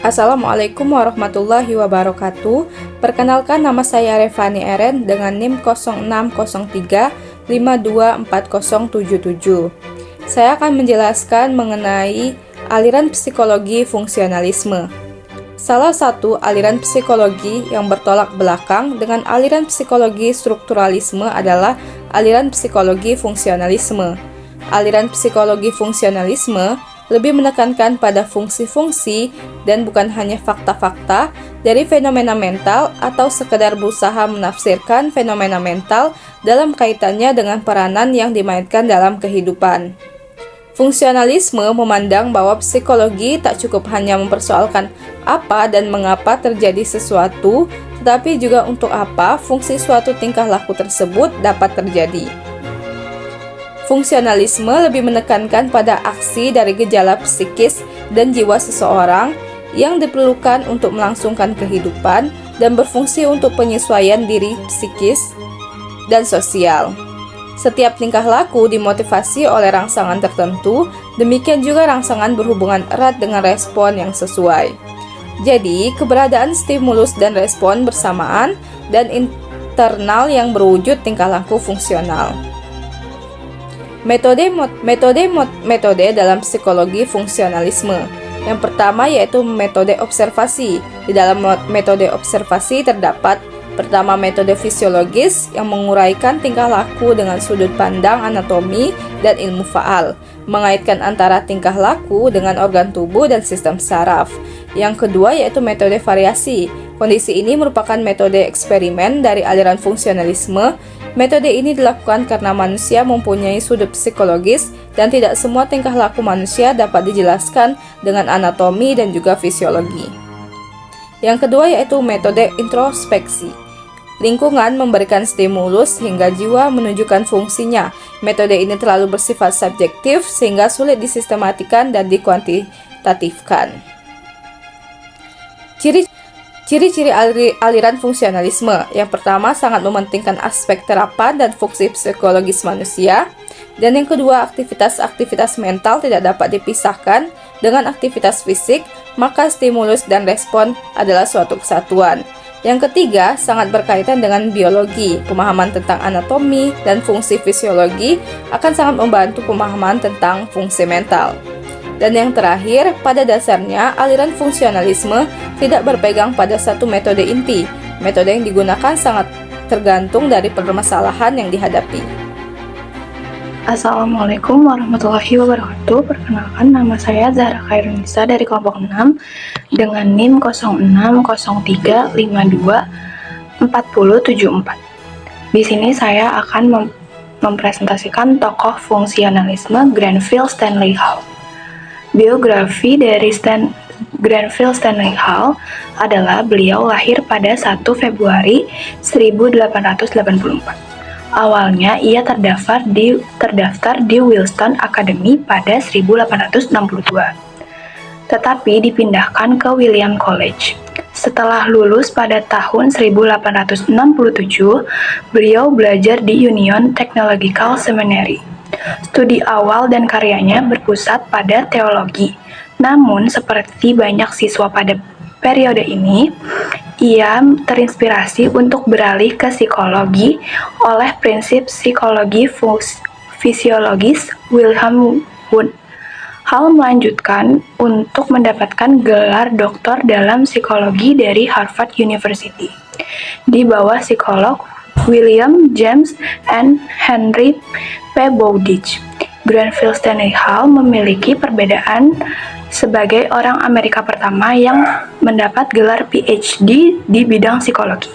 Assalamualaikum warahmatullahi wabarakatuh. Perkenalkan, nama saya Revani Eren dengan NIM 0603524077. Saya akan menjelaskan mengenai aliran psikologi fungsionalisme. Salah satu aliran psikologi yang bertolak belakang dengan aliran psikologi strukturalisme adalah aliran psikologi fungsionalisme. Aliran psikologi fungsionalisme lebih menekankan pada fungsi-fungsi dan bukan hanya fakta-fakta dari fenomena mental atau sekedar berusaha menafsirkan fenomena mental dalam kaitannya dengan peranan yang dimainkan dalam kehidupan. Fungsionalisme memandang bahwa psikologi tak cukup hanya mempersoalkan apa dan mengapa terjadi sesuatu, tetapi juga untuk apa fungsi suatu tingkah laku tersebut dapat terjadi. Fungsionalisme lebih menekankan pada aksi dari gejala psikis dan jiwa seseorang yang diperlukan untuk melangsungkan kehidupan dan berfungsi untuk penyesuaian diri psikis dan sosial. Setiap tingkah laku dimotivasi oleh rangsangan tertentu, demikian juga rangsangan berhubungan erat dengan respon yang sesuai. Jadi, keberadaan stimulus dan respon bersamaan dan internal yang berwujud tingkah laku fungsional. Metode dalam psikologi fungsionalisme. Yang pertama yaitu metode observasi. Di dalam metode observasi terdapat pertama metode fisiologis yang menguraikan tingkah laku dengan sudut pandang anatomi dan ilmu faal, mengaitkan antara tingkah laku dengan organ tubuh dan sistem saraf. Yang kedua yaitu metode variasi. Kondisi ini merupakan metode eksperimen dari aliran fungsionalisme. Metode ini dilakukan karena manusia mempunyai sudut psikologis dan tidak semua tingkah laku manusia dapat dijelaskan dengan anatomi dan juga fisiologi. Yang kedua yaitu metode introspeksi. Lingkungan memberikan stimulus hingga jiwa menunjukkan fungsinya. Metode ini terlalu bersifat subjektif sehingga sulit disistematikan dan dikuantitatifkan. Ciri-ciri aliran fungsionalisme. Yang pertama, sangat mementingkan aspek terapan dan fungsi psikologis manusia. Dan yang kedua, aktivitas mental tidak dapat dipisahkan dengan aktivitas fisik, maka stimulus dan respon adalah suatu kesatuan. Yang ketiga, sangat berkaitan dengan biologi. Pemahaman tentang anatomi dan fungsi fisiologi akan sangat membantu pemahaman tentang fungsi mental. Dan yang terakhir, pada dasarnya aliran fungsionalisme tidak berpegang pada satu metode inti. Metode yang digunakan sangat tergantung dari permasalahan yang dihadapi. Assalamualaikum warahmatullahi wabarakatuh. Perkenalkan, nama saya Zahra Khairunisa dari kelompok 6 dengan NIM 0603524074. Di sini saya akan mempresentasikan tokoh fungsionalisme Granville Stanley Hall. Biografi dari Granville Stanley Hall adalah beliau lahir pada 1 Februari 1884. Awalnya ia terdaftar di Wilson Academy pada 1862, tetapi dipindahkan ke William College. Setelah lulus pada tahun 1867, beliau belajar di Union Theological Seminary. Studi awal dan karyanya berpusat pada teologi. Namun, seperti banyak siswa pada periode ini, ia terinspirasi untuk beralih ke psikologi oleh prinsip psikologi fisiologis Wilhelm Wundt. Hall melanjutkan untuk mendapatkan gelar doktor dalam psikologi dari Harvard University di bawah psikolog William James and Henry P. Bowditch. Granville Stanley Hall memiliki perbedaan sebagai orang Amerika pertama yang mendapat gelar PhD di bidang psikologi.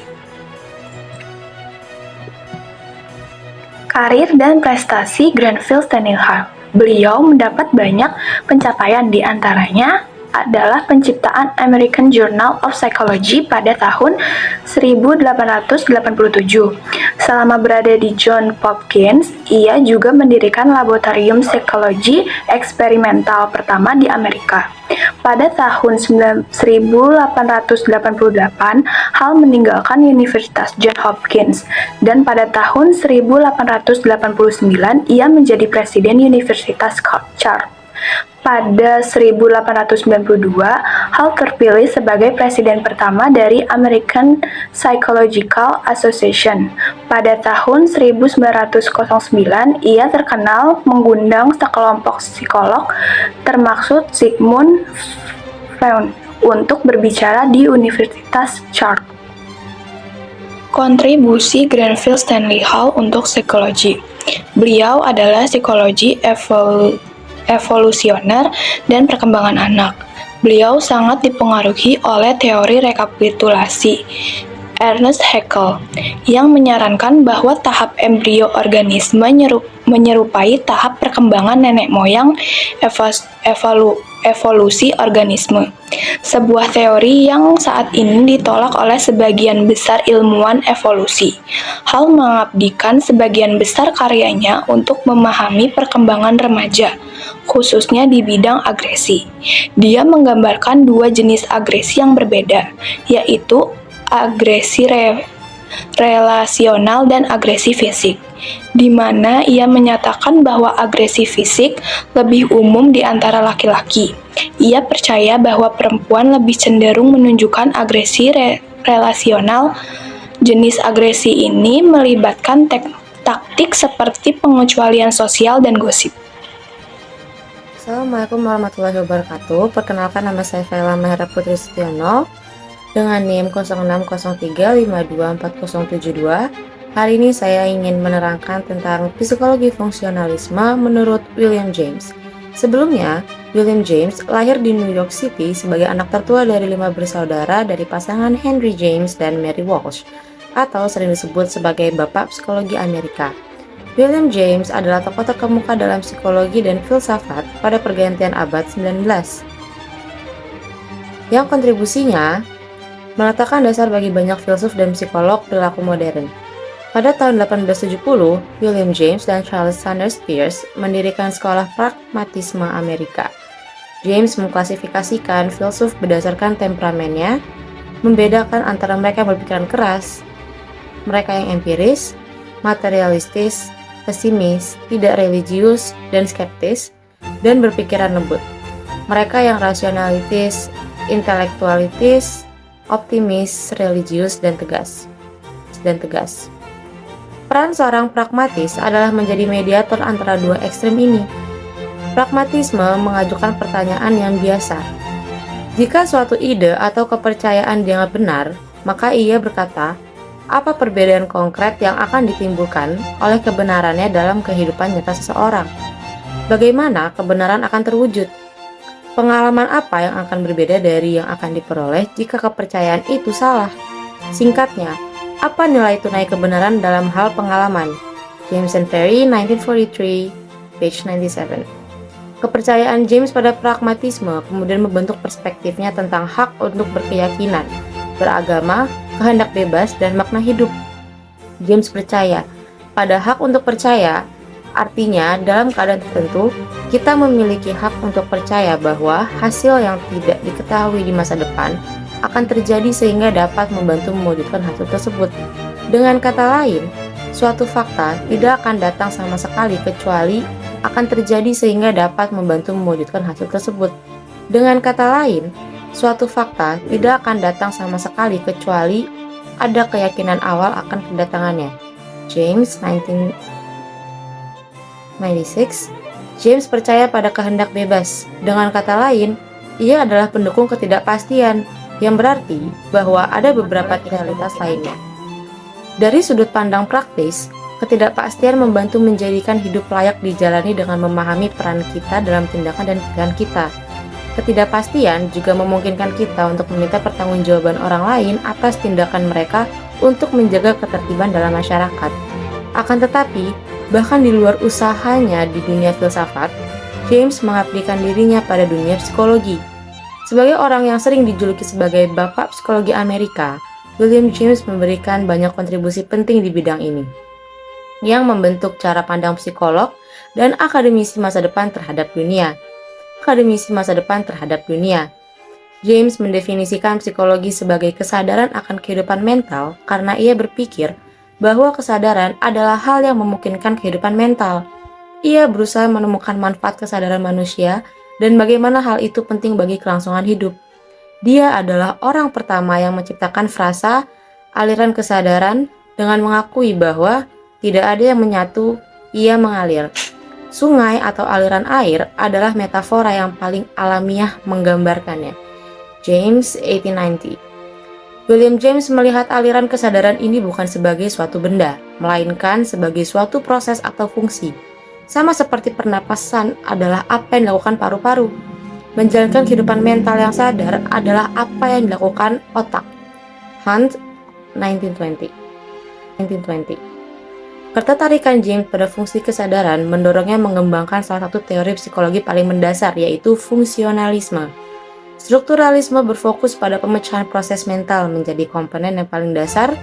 Karir dan prestasi Granville Stanley Hall. Beliau mendapat banyak pencapaian, di antaranya adalah penciptaan American Journal of Psychology pada tahun 1887. Selama berada di Johns Hopkins, ia juga mendirikan laboratorium psikologi eksperimental pertama di Amerika. Pada tahun 1888, Hall meninggalkan Universitas Johns Hopkins, dan pada tahun 1889 ia menjadi presiden Universitas Chartres. Pada 1892, Hall terpilih sebagai presiden pertama dari American Psychological Association. Pada tahun 1909, ia terkenal mengundang sekelompok psikolog, termasuk Sigmund Freud, untuk berbicara di Universitas Chartres. Kontribusi Granville Stanley Hall untuk psikologi. Beliau adalah psikologi evolusioner dan perkembangan anak. Beliau sangat dipengaruhi oleh teori rekapitulasi Ernest Haeckel yang menyarankan bahwa tahap embrio organisme menyerupai tahap perkembangan nenek moyang evolusi organisme. Sebuah teori yang saat ini ditolak oleh sebagian besar ilmuwan evolusi. Hall mengabdikan sebagian besar karyanya untuk memahami perkembangan remaja, khususnya di bidang agresi. Dia menggambarkan dua jenis agresi yang berbeda, yaitu agresi relasional dan agresi fisik, di mana ia menyatakan bahwa agresi fisik lebih umum di antara laki-laki. Ia percaya bahwa perempuan lebih cenderung menunjukkan agresi relasional. Jenis agresi ini melibatkan taktik seperti pengecualian sosial dan gosip. Assalamualaikum warahmatullahi wabarakatuh. Perkenalkan, nama saya Faila Mahera Putri Setiono dengan NIM 0613524072. Hari ini saya ingin menerangkan tentang psikologi fungsionalisme menurut William James. Sebelumnya, William James lahir di New York City sebagai anak tertua dari 5 bersaudara dari pasangan Henry James dan Mary Walsh, atau sering disebut sebagai Bapak Psikologi Amerika. William James adalah tokoh terkemuka dalam psikologi dan filsafat pada pergantian abad 19, yang kontribusinya meletakkan dasar bagi banyak filsuf dan psikolog perilaku modern. Pada tahun 1870, William James dan Charles Sanders Peirce mendirikan Sekolah Pragmatisme Amerika. James mengklasifikasikan filsuf berdasarkan temperamennya, membedakan antara mereka yang berpikiran keras, mereka yang empiris, materialistis, pesimis, tidak religius, dan skeptis, dan berpikiran lembut. Mereka yang rasionalitis, intelektualitis, optimis, religius, dan tegas. Peran seorang pragmatis adalah menjadi mediator antara dua ekstrem ini. Pragmatisme mengajukan pertanyaan yang biasa. Jika suatu ide atau kepercayaan dianggap benar, maka ia berkata, apa perbedaan konkret yang akan ditimbulkan oleh kebenarannya dalam kehidupan nyata seseorang? Bagaimana kebenaran akan terwujud? Pengalaman apa yang akan berbeda dari yang akan diperoleh jika kepercayaan itu salah? Singkatnya, apa nilai tunai kebenaran dalam hal pengalaman? James and Perry, 1943, page 97. Kepercayaan James pada pragmatisme kemudian membentuk perspektifnya tentang hak untuk berkeyakinan, beragama, kehendak bebas, dan makna hidup. James percaya pada hak untuk percaya, artinya dalam keadaan tertentu, kita memiliki hak untuk percaya bahwa hasil yang tidak diketahui di masa depan akan terjadi sehingga dapat membantu mewujudkan hasil tersebut. Dengan kata lain, suatu fakta tidak akan datang sama sekali kecuali akan terjadi sehingga dapat membantu mewujudkan hasil tersebut. Dengan kata lain, suatu fakta tidak akan datang sama sekali kecuali ada keyakinan awal akan kedatangannya. James, 1996. James percaya pada kehendak bebas. Dengan kata lain, ia adalah pendukung ketidakpastian, yang berarti bahwa ada beberapa realitas lainnya. Dari sudut pandang praktis, ketidakpastian membantu menjadikan hidup layak dijalani dengan memahami peran kita dalam tindakan dan pilihan kita. Ketidakpastian juga memungkinkan kita untuk meminta pertanggungjawaban orang lain atas tindakan mereka untuk menjaga ketertiban dalam masyarakat. Akan tetapi, bahkan di luar usahanya di dunia filsafat, James mengabdikan dirinya pada dunia psikologi. Sebagai orang yang sering dijuluki sebagai Bapak Psikologi Amerika, William James memberikan banyak kontribusi penting di bidang ini, yang membentuk cara pandang psikolog dan akademisi masa depan terhadap dunia. James mendefinisikan psikologi sebagai kesadaran akan kehidupan mental karena ia berpikir bahwa kesadaran adalah hal yang memungkinkan kehidupan mental. Ia berusaha menemukan manfaat kesadaran manusia dan bagaimana hal itu penting bagi kelangsungan hidup. Dia adalah orang pertama yang menciptakan frasa aliran kesadaran dengan mengakui bahwa tidak ada yang menyatu, ia mengalir. Sungai atau aliran air adalah metafora yang paling alamiah menggambarkannya. James 1890. William James melihat aliran kesadaran ini bukan sebagai suatu benda, melainkan sebagai suatu proses atau fungsi. Sama seperti pernapasan adalah apa yang dilakukan paru-paru. Menjalankan kehidupan mental yang sadar adalah apa yang dilakukan otak. Hunt, 1920. Ketertarikan James pada fungsi kesadaran mendorongnya mengembangkan salah satu teori psikologi paling mendasar, yaitu fungsionalisme. Strukturalisme berfokus pada pemecahan proses mental menjadi komponen yang paling dasar,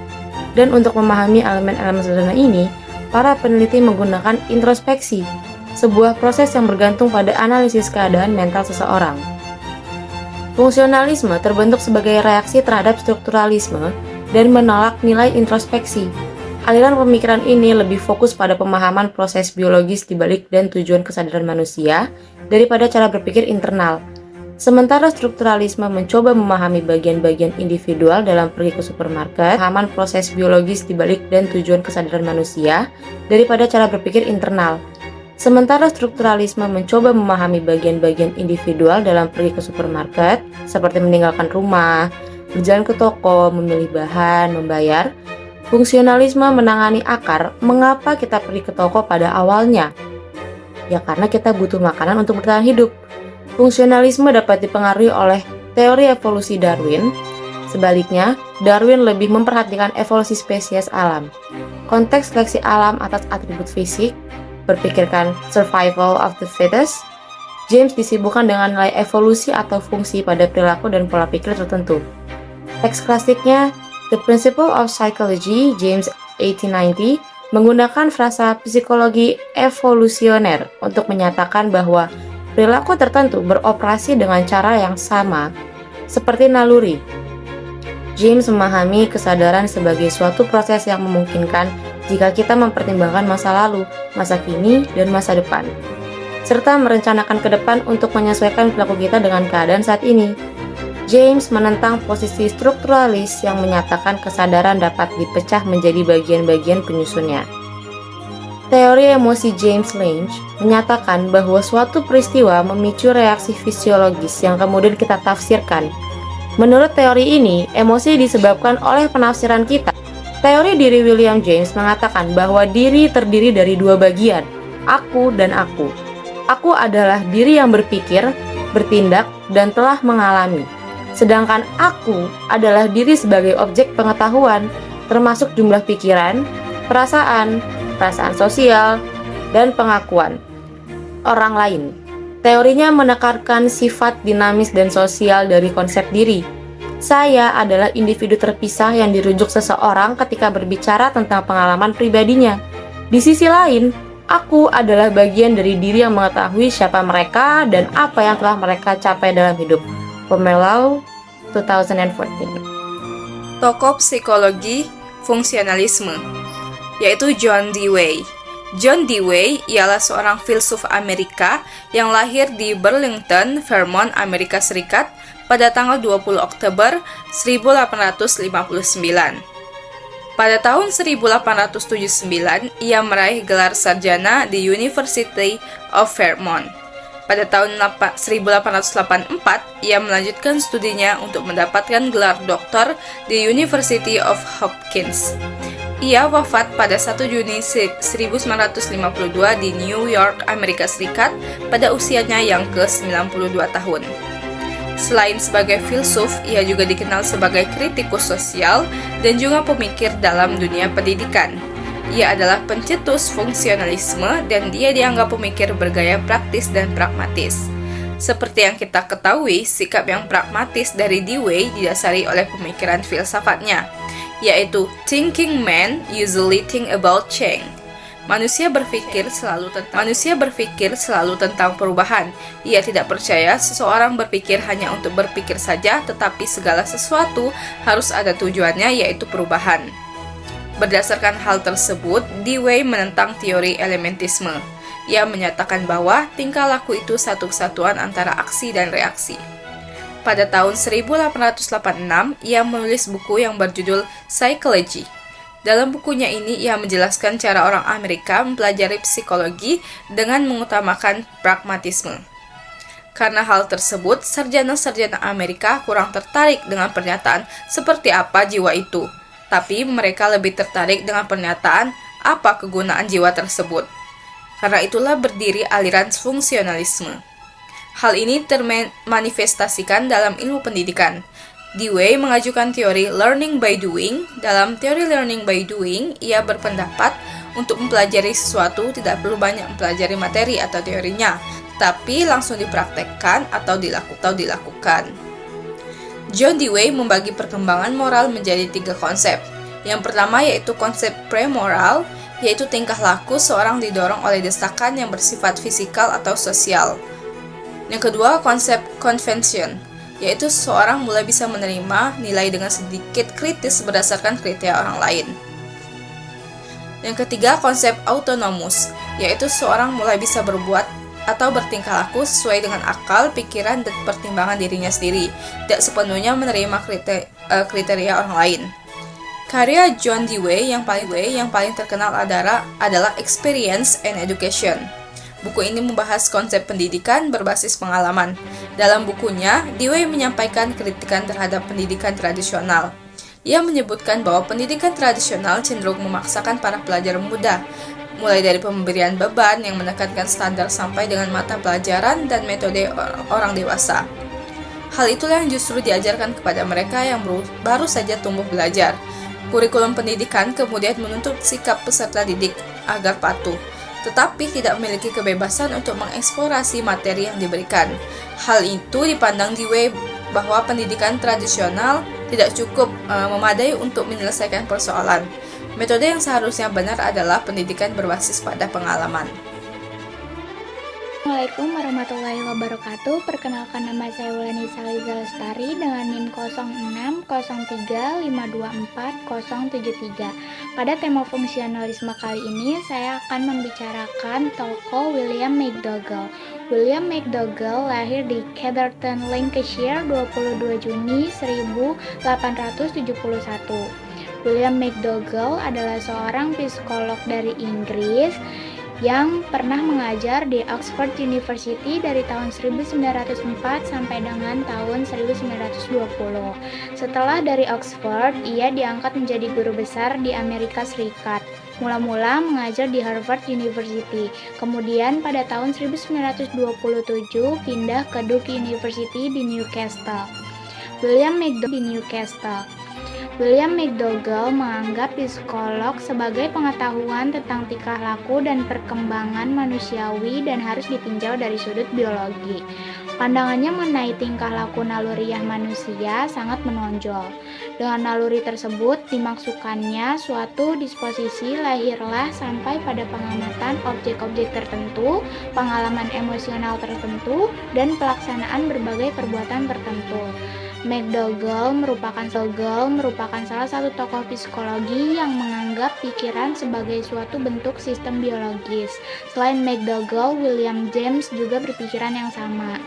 dan untuk memahami elemen-elemen sederhana ini, para peneliti menggunakan introspeksi, sebuah proses yang bergantung pada analisis keadaan mental seseorang. Fungsionalisme terbentuk sebagai reaksi terhadap strukturalisme dan menolak nilai introspeksi. Aliran pemikiran ini lebih fokus pada pemahaman proses biologis di balik dan tujuan kesadaran manusia daripada cara berpikir internal. Sementara strukturalisme mencoba memahami bagian-bagian individual dalam pergi ke supermarket, pemahaman proses biologis di balik dan tujuan kesadaran manusia daripada cara berpikir internal. Sementara strukturalisme mencoba memahami bagian-bagian individual dalam pergi ke supermarket, seperti meninggalkan rumah, berjalan ke toko, memilih bahan, membayar. Fungsionalisme menangani akar mengapa kita pergi ke toko pada awalnya. Ya karena kita butuh makanan untuk bertahan hidup. Fungsionalisme dapat dipengaruhi oleh teori evolusi Darwin. Sebaliknya, Darwin lebih memperhatikan evolusi spesies alam. Konteks seleksi alam atas atribut fisik, berpikirkan survival of the fittest. James disibukkan dengan nilai evolusi atau fungsi pada perilaku dan pola pikir tertentu. Teks klasiknya The Principle of Psychology, James 1890, menggunakan frasa psikologi evolusioner untuk menyatakan bahwa perilaku tertentu beroperasi dengan cara yang sama seperti naluri. James memahami kesadaran sebagai suatu proses yang memungkinkan jika kita mempertimbangkan masa lalu, masa kini, dan masa depan, serta merencanakan ke depan untuk menyesuaikan perilaku kita dengan keadaan saat ini. James menentang posisi strukturalis yang menyatakan kesadaran dapat dipecah menjadi bagian-bagian penyusunnya. Teori emosi James Lange menyatakan bahwa suatu peristiwa memicu reaksi fisiologis yang kemudian kita tafsirkan. Menurut teori ini, emosi disebabkan oleh penafsiran kita. Teori diri William James mengatakan bahwa diri terdiri dari dua bagian, aku dan aku. Aku adalah diri yang berpikir, bertindak, dan telah mengalami. Sedangkan aku adalah diri sebagai objek pengetahuan, termasuk jumlah pikiran, perasaan sosial, dan pengakuan orang lain. Teorinya menekankan sifat dinamis dan sosial dari konsep diri. Saya adalah individu terpisah yang dirujuk seseorang ketika berbicara tentang pengalaman pribadinya. Di sisi lain, aku adalah bagian dari diri yang mengetahui siapa mereka dan apa yang telah mereka capai dalam hidup. Pomeroy, 2014. Tokoh psikologi fungsionalisme, yaitu John Dewey. John Dewey ialah seorang filsuf Amerika yang lahir di Burlington, Vermont, Amerika Serikat pada tanggal 20 Oktober 1859. Pada tahun 1879, ia meraih gelar sarjana di University of Vermont. Pada tahun 1884, ia melanjutkan studinya untuk mendapatkan gelar doktor di University of Hopkins. Ia wafat pada 1 Juni 1952 di New York, Amerika Serikat pada usianya yang ke-92 tahun. Selain sebagai filsuf, ia juga dikenal sebagai kritikus sosial dan juga pemikir dalam dunia pendidikan. Ia adalah pencetus fungsionalisme dan dia dianggap pemikir bergaya praktis dan pragmatis. Seperti yang kita ketahui, sikap yang pragmatis dari Dewey didasari oleh pemikiran filsafatnya, yaitu thinking men usually think about change. Manusia berpikir selalu tentang perubahan. Ia tidak percaya seseorang berpikir hanya untuk berpikir saja, tetapi segala sesuatu harus ada tujuannya, yaitu perubahan. Berdasarkan hal tersebut, Dewey menentang teori elementisme. Ia menyatakan bahwa tingkah laku itu satu kesatuan antara aksi dan reaksi. Pada tahun 1886, ia menulis buku yang berjudul Psychology. Dalam bukunya ini, ia menjelaskan cara orang Amerika mempelajari psikologi dengan mengutamakan pragmatisme. Karena hal tersebut, sarjana-sarjana Amerika kurang tertarik dengan pernyataan seperti apa jiwa itu, tapi mereka lebih tertarik dengan pernyataan apa kegunaan jiwa tersebut. Karena itulah berdiri aliran fungsionalisme. Hal ini termanifestasikan dalam ilmu pendidikan. Dewey mengajukan teori learning by doing. Dalam teori learning by doing, ia berpendapat untuk mempelajari sesuatu tidak perlu banyak mempelajari materi atau teorinya, tapi langsung dipraktekkan atau dilakukan. John Dewey membagi perkembangan moral menjadi 3 konsep. Yang pertama yaitu konsep premoral, yaitu tingkah laku seorang didorong oleh desakan yang bersifat fisikal atau sosial. Yang kedua, konsep convention, yaitu seseorang mulai bisa menerima nilai dengan sedikit kritis berdasarkan kriteria orang lain. Yang ketiga, konsep autonomous, yaitu seseorang mulai bisa berbuat atau bertingkah laku sesuai dengan akal, pikiran, dan pertimbangan dirinya sendiri, tidak sepenuhnya menerima kriteria orang lain. Karya John Dewey yang paling terkenal adalah Experience and Education. Buku ini membahas konsep pendidikan berbasis pengalaman. Dalam bukunya, Dewey menyampaikan kritikan terhadap pendidikan tradisional. Ia menyebutkan bahwa pendidikan tradisional cenderung memaksakan para pelajar muda, mulai dari pemberian beban yang menekankan standar sampai dengan mata pelajaran dan metode orang dewasa. Hal itulah yang justru diajarkan kepada mereka yang baru saja tumbuh belajar. Kurikulum pendidikan kemudian menuntut sikap peserta didik agar patuh, tetapi tidak memiliki kebebasan untuk mengeksplorasi materi yang diberikan. Hal itu dipandang Dewey bahwa pendidikan tradisional tidak cukup memadai untuk menyelesaikan persoalan. Metode yang seharusnya benar adalah pendidikan berbasis pada pengalaman. Assalamualaikum warahmatullahi wabarakatuh. Perkenalkan, nama saya Wulandari Saliza Lestari dengan NIM 0603524073. Pada tema fungsionalisme kali ini, saya akan membicarakan tokoh William McDougall. William McDougall lahir di Catherton, Lancashire, 22 Juni 1871. William McDougall adalah seorang psikolog dari Inggris yang pernah mengajar di Oxford University dari tahun 1904 sampai dengan tahun 1920. Setelah dari Oxford, ia diangkat menjadi guru besar di Amerika Serikat. Mula-mula mengajar di Harvard University, kemudian pada tahun 1927 pindah ke Duke University di Newcastle. William McDougall menganggap psikolog sebagai pengetahuan tentang tingkah laku dan perkembangan manusiawi dan harus ditinjau dari sudut biologi. Pandangannya mengenai tingkah laku naluriah manusia sangat menonjol. Dengan naluri tersebut dimaksudkannya suatu disposisi lahirlah sampai pada pengamatan objek-objek tertentu, pengalaman emosional tertentu, dan pelaksanaan berbagai perbuatan tertentu. McDougall merupakan salah satu tokoh psikologi yang menganggap pikiran sebagai suatu bentuk sistem biologis. Selain McDougall, William James juga berpikiran yang sama.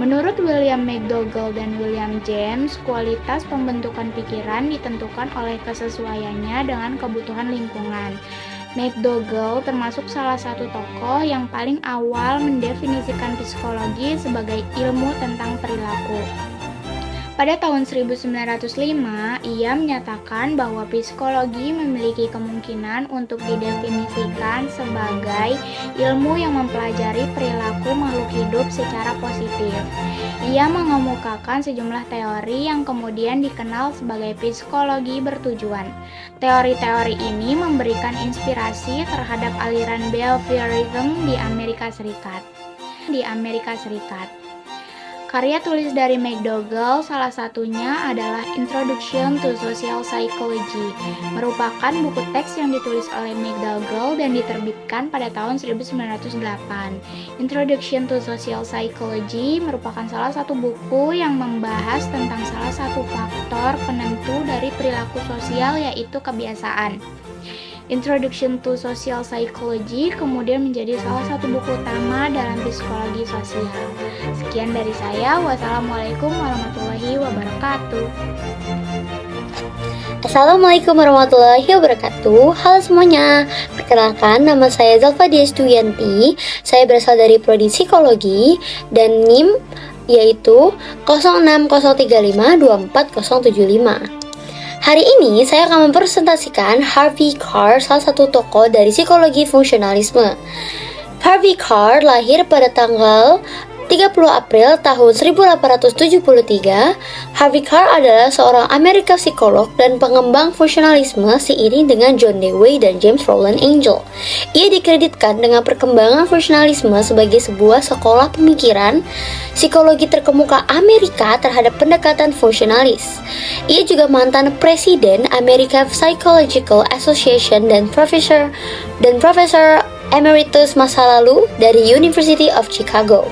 Menurut William McDougall dan William James, kualitas pembentukan pikiran ditentukan oleh kesesuaiannya dengan kebutuhan lingkungan. McDougall termasuk salah satu tokoh yang paling awal mendefinisikan psikologi sebagai ilmu tentang perilaku. Pada tahun 1905, ia menyatakan bahwa psikologi memiliki kemungkinan untuk didefinisikan sebagai ilmu yang mempelajari perilaku makhluk hidup secara positif. Ia mengemukakan sejumlah teori yang kemudian dikenal sebagai psikologi bertujuan. Teori-teori ini memberikan inspirasi terhadap aliran behaviorism di Amerika Serikat. Karya tulis dari McDougall salah satunya adalah Introduction to Social Psychology, merupakan buku teks yang ditulis oleh McDougall dan diterbitkan pada tahun 1908. Introduction to Social Psychology merupakan salah satu buku yang membahas tentang salah satu faktor penentu dari perilaku sosial, yaitu kebiasaan. Introduction to Social Psychology kemudian menjadi salah satu buku utama dalam psikologi sosial. Sekian dari saya. Wassalamualaikum warahmatullahi wabarakatuh. Assalamualaikum warahmatullahi wabarakatuh. Halo semuanya, perkenalkan nama saya Zalfa Diestuyanti. Saya berasal dari Prodi Psikologi dan NIM yaitu 06035240075. Hari ini saya akan mempresentasikan Harvey Carr, salah satu tokoh dari psikologi fungsionalisme. Harvey Carr lahir pada tanggal 30 April tahun 1873. Harvey Carr adalah seorang Amerika psikolog dan pengembang fungsionalisme seiring dengan John Dewey dan James Rowland Angel. Ia dikreditkan dengan perkembangan fungsionalisme sebagai sebuah sekolah pemikiran psikologi terkemuka Amerika terhadap pendekatan fungsionalis. Ia juga mantan presiden American Psychological Association dan profesor emeritus masa lalu dari University of Chicago.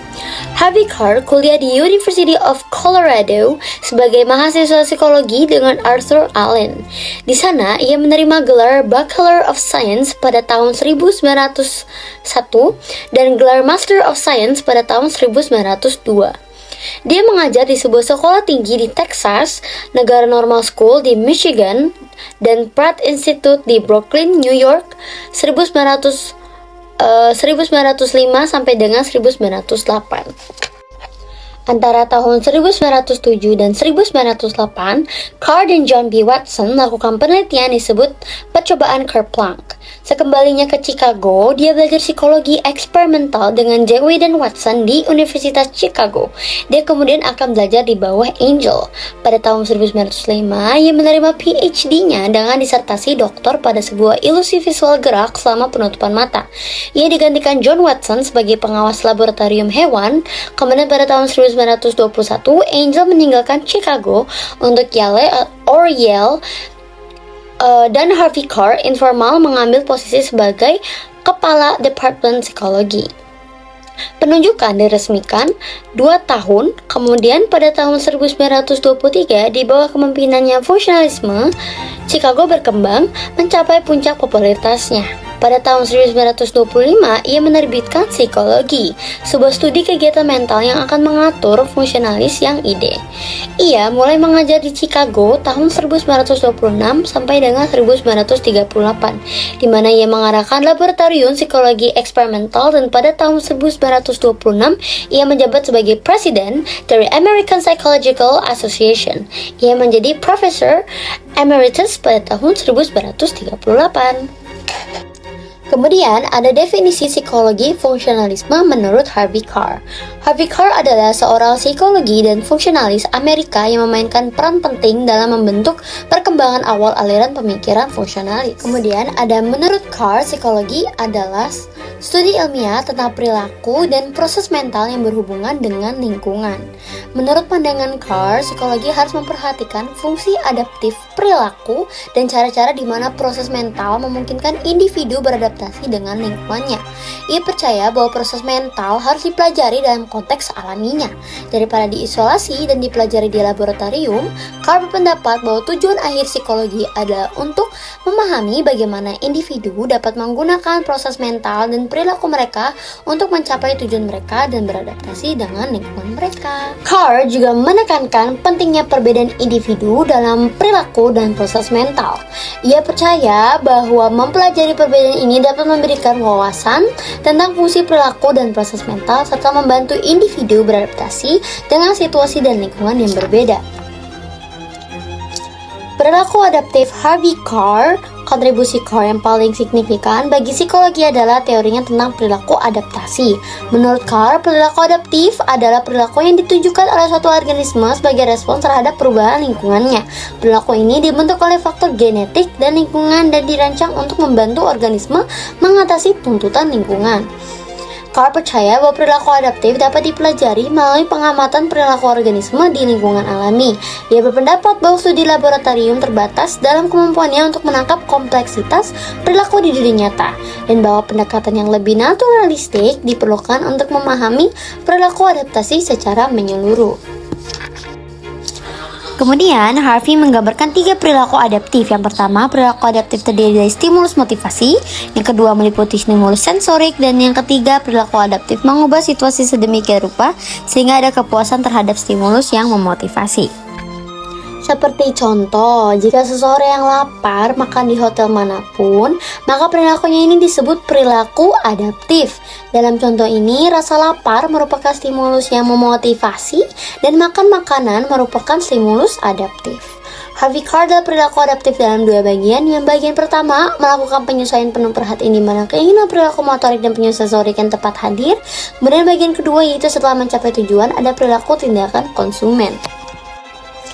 Harvey Carr kuliah di University of Colorado sebagai mahasiswa psikologi dengan Arthur Allen. Di sana, ia menerima gelar Bachelor of Science pada tahun 1901 dan gelar Master of Science pada tahun 1902. Dia mengajar di sebuah sekolah tinggi di Texas, Negara Normal School di Michigan, dan Pratt Institute di Brooklyn, New York 1905 sampai dengan 1908. Antara tahun 1907 dan 1908, Carr dan John B. Watson melakukan penelitian disebut percobaan Kerplunk. Sekembalinya ke Chicago, dia belajar psikologi eksperimental dengan Dewey dan Watson di Universitas Chicago. Dia kemudian akan belajar di bawah Angel. Pada tahun 1905, ia menerima PhD-nya dengan disertasi doktor pada sebuah ilusi visual gerak selama penutupan mata. Ia digantikan John Watson sebagai pengawas laboratorium hewan. Kemudian pada tahun 1921, Angel meninggalkan Chicago untuk Yale dan Harvey Carr informal mengambil posisi sebagai kepala Departemen Psikologi. Penunjukan diresmikan 2 tahun, kemudian pada tahun 1923 di bawah kepemimpinannya fungsionalisme, Chicago berkembang mencapai puncak popularitasnya. Pada tahun 1925, ia menerbitkan Psikologi, sebuah studi kegiatan mental yang akan mengatur fungsionalis yang ide. Ia mulai mengajar di Chicago tahun 1926 sampai dengan 1938, di mana ia mengarahkan laboratorium psikologi eksperimental, dan pada tahun 1926, ia menjabat sebagai presiden dari American Psychological Association. Ia menjadi profesor emeritus pada tahun 1938. Kemudian ada definisi psikologi fungsionalisme menurut Harvey Carr. Harvey Carr adalah seorang psikologi dan fungsionalis Amerika yang memainkan peran penting dalam membentuk perkembangan awal aliran pemikiran fungsionalis. Kemudian ada menurut Carr, psikologi adalah studi ilmiah tentang perilaku dan proses mental yang berhubungan dengan lingkungan. Menurut pandangan Carr, psikologi harus memperhatikan fungsi adaptif perilaku dan cara-cara di mana proses mental memungkinkan individu beradaptasi dengan lingkungannya. Ia percaya bahwa proses mental harus dipelajari dalam konteks alaminya. Daripada diisolasi dan dipelajari di laboratorium, Carr berpendapat bahwa tujuan akhir psikologi adalah untuk memahami bagaimana individu dapat menggunakan proses mental dan perilaku mereka untuk mencapai tujuan mereka dan beradaptasi dengan lingkungan mereka. Carr juga menekankan pentingnya perbedaan individu dalam perilaku dan proses mental. Ia percaya bahwa mempelajari perbedaan ini dapat memberikan wawasan tentang fungsi perilaku dan proses mental serta membantu individu beradaptasi dengan situasi dan lingkungan yang berbeda. Perilaku adaptif Harvey Carr. Kontribusi Carr yang paling signifikan bagi psikologi adalah teorinya tentang perilaku adaptasi. Menurut Carr, perilaku adaptif adalah perilaku yang ditunjukkan oleh suatu organisme sebagai respons terhadap perubahan lingkungannya. Perilaku ini dibentuk oleh faktor genetik dan lingkungan dan dirancang untuk membantu organisme mengatasi tuntutan lingkungan. Carr percaya bahwa perilaku adaptif dapat dipelajari melalui pengamatan perilaku organisme di lingkungan alami. Ia berpendapat bahwa studi laboratorium terbatas dalam kemampuannya untuk menangkap kompleksitas perilaku di dunia nyata, dan bahwa pendekatan yang lebih naturalistik diperlukan untuk memahami perilaku adaptasi secara menyeluruh. Kemudian, Harvey menggambarkan 3 perilaku adaptif. Yang pertama, perilaku adaptif terdiri dari stimulus motivasi. Yang kedua, meliputi stimulus sensorik. Dan yang ketiga, perilaku adaptif mengubah situasi sedemikian rupa sehingga ada kepuasan terhadap stimulus yang memotivasi. Seperti contoh, jika seseorang yang lapar makan di hotel manapun, maka perilakunya ini disebut perilaku adaptif. Dalam contoh ini, rasa lapar merupakan stimulus yang memotivasi dan makan makanan merupakan stimulus adaptif. Harvey Carr adalah perilaku adaptif dalam 2 bagian. Yang bagian pertama, melakukan penyesuaian penuh perhatian di mana keinginan perilaku motorik dan penyesuaian yang tepat hadir. Kemudian bagian kedua yaitu setelah mencapai tujuan, ada perilaku tindakan konsumen.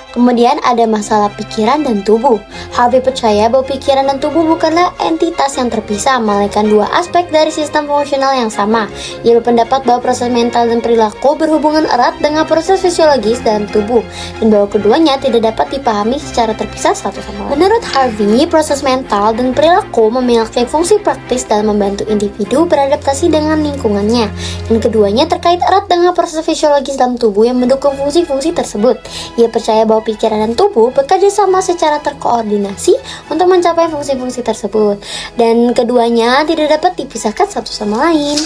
Kemudian ada masalah pikiran dan tubuh. Harvey percaya bahwa pikiran dan tubuh bukanlah entitas yang terpisah, melainkan 2 aspek dari sistem fungsional yang sama. Ia berpendapat bahwa proses mental dan perilaku berhubungan erat dengan proses fisiologis dalam tubuh, dan bahwa keduanya tidak dapat dipahami secara terpisah satu sama lain. Menurut Harvey, proses mental dan perilaku memiliki fungsi praktis dalam membantu individu beradaptasi dengan lingkungannya, dan keduanya terkait erat dengan proses fisiologis dalam tubuh yang mendukung fungsi-fungsi tersebut. Ia percaya bahwa pikiran dan tubuh bekerja sama secara terkoordinasi untuk mencapai fungsi-fungsi tersebut, dan keduanya tidak dapat dipisahkan satu sama lain.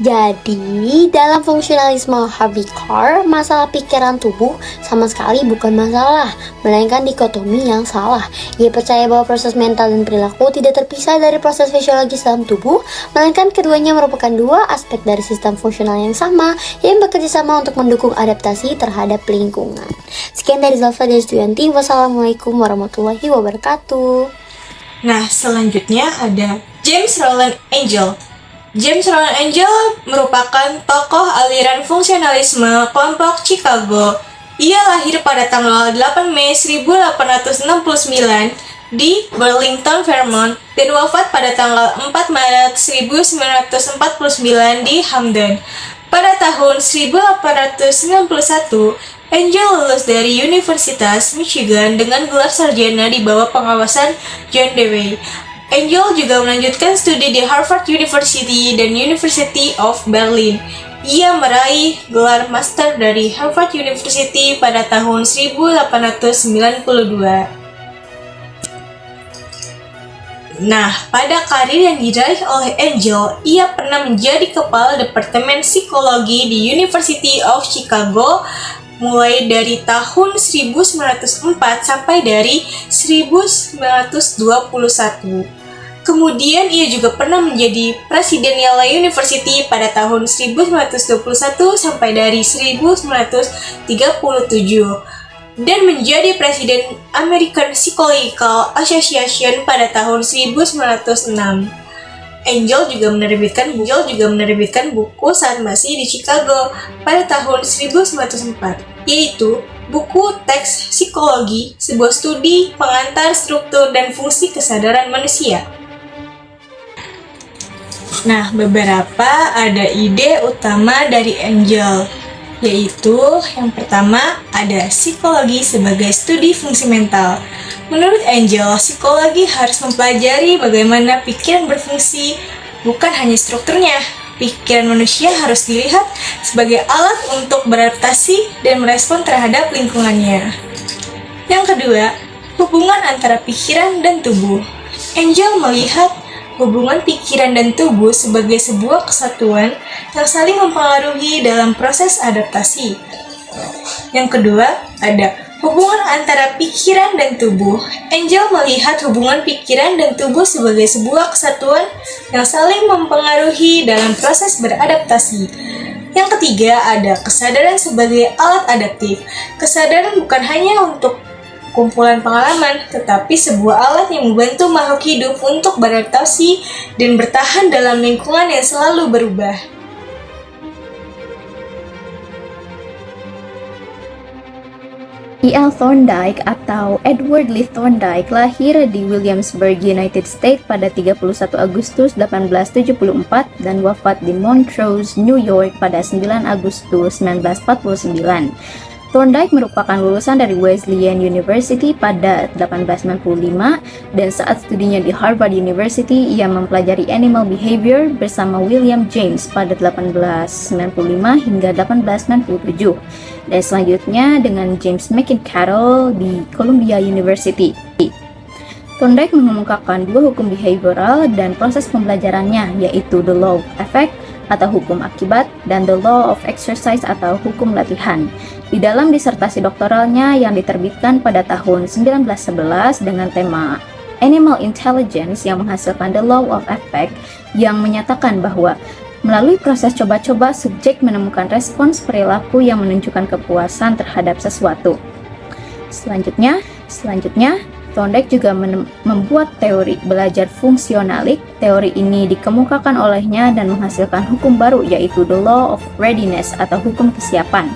Jadi, dalam fungsionalisme Harvey Carr, masalah pikiran tubuh sama sekali bukan masalah, melainkan dikotomi yang salah. Ia percaya bahwa proses mental dan perilaku tidak terpisah dari proses fisiologis dalam tubuh, melainkan keduanya merupakan 2 aspek dari sistem fungsional yang sama yang bekerja sama untuk mendukung adaptasi terhadap lingkungan. Sekian dari Zalfa dan Stuyanti. Wassalamualaikum warahmatullahi wabarakatuh. Nah, selanjutnya ada James Roland Angel. James Roland Angel merupakan tokoh aliran fungsionalisme kelompok Chicago. Ia lahir pada tanggal 8 Mei 1869 di Burlington, Vermont, dan wafat pada tanggal 4 Maret 1949 di Hamden. Pada tahun 1891, Angel lulus dari Universitas Michigan dengan gelar sarjana di bawah pengawasan John Dewey. Angel juga melanjutkan studi di Harvard University dan University of Berlin. Ia meraih gelar master dari Harvard University pada tahun 1892. Nah, pada karir yang diraih oleh Angel, ia pernah menjadi kepala Departemen Psikologi di University of Chicago mulai dari tahun 1904 sampai dari 1921. Kemudian ia juga pernah menjadi Presiden Yale University pada tahun 1921 sampai dari 1937 dan menjadi Presiden American Psychological Association pada tahun 1906. Angel juga menerbitkan buku saat masih di Chicago pada tahun 1904, yaitu buku Teks Psikologi, sebuah studi pengantar struktur dan fungsi kesadaran manusia. Nah, beberapa ada ide utama dari Angel, yaitu yang pertama ada psikologi sebagai studi fungsi mental. Menurut Angel, psikologi harus mempelajari bagaimana pikiran berfungsi, bukan hanya strukturnya. Pikiran manusia harus dilihat sebagai alat untuk beradaptasi dan merespon terhadap lingkungannya. Yang kedua, hubungan antara pikiran dan tubuh. Angel melihat hubungan pikiran dan tubuh sebagai sebuah kesatuan yang saling mempengaruhi dalam proses adaptasi. Yang kedua, ada hubungan antara pikiran dan tubuh. Angel melihat hubungan pikiran dan tubuh sebagai sebuah kesatuan yang saling mempengaruhi dalam proses beradaptasi. Yang ketiga, ada kesadaran sebagai alat adaptif. Kesadaran bukan hanya untuk kumpulan pengalaman, tetapi sebuah alat yang membantu makhluk hidup untuk beradaptasi dan bertahan dalam lingkungan yang selalu berubah. E.L. Thorndike atau Edward Lee Thorndike lahir di Williamsburg, United States pada 31 Agustus 1874 dan wafat di Montrose, New York pada 9 Agustus 1949. Thorndike merupakan lulusan dari Wesleyan University pada 1895 dan saat studinya di Harvard University ia mempelajari animal behavior bersama William James pada 1895 hingga 1897 dan selanjutnya dengan James McIntyre di Columbia University. Thorndike mengemukakan dua hukum behavioral dan proses pembelajarannya yaitu the law of effect atau hukum akibat dan the law of exercise atau hukum latihan. Di dalam disertasi doktoralnya yang diterbitkan pada tahun 1911 dengan tema Animal Intelligence yang menghasilkan the law of effect yang menyatakan bahwa melalui proses coba-coba subjek menemukan respons perilaku yang menunjukkan kepuasan terhadap sesuatu. Selanjutnya, Thorndike juga membuat teori belajar fungsionalik. Teori ini dikemukakan olehnya dan menghasilkan hukum baru yaitu the law of readiness atau hukum kesiapan.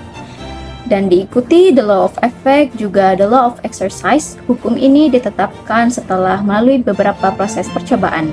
Dan diikuti the law of effect juga the law of exercise. Hukum ini ditetapkan setelah melalui beberapa proses percobaan.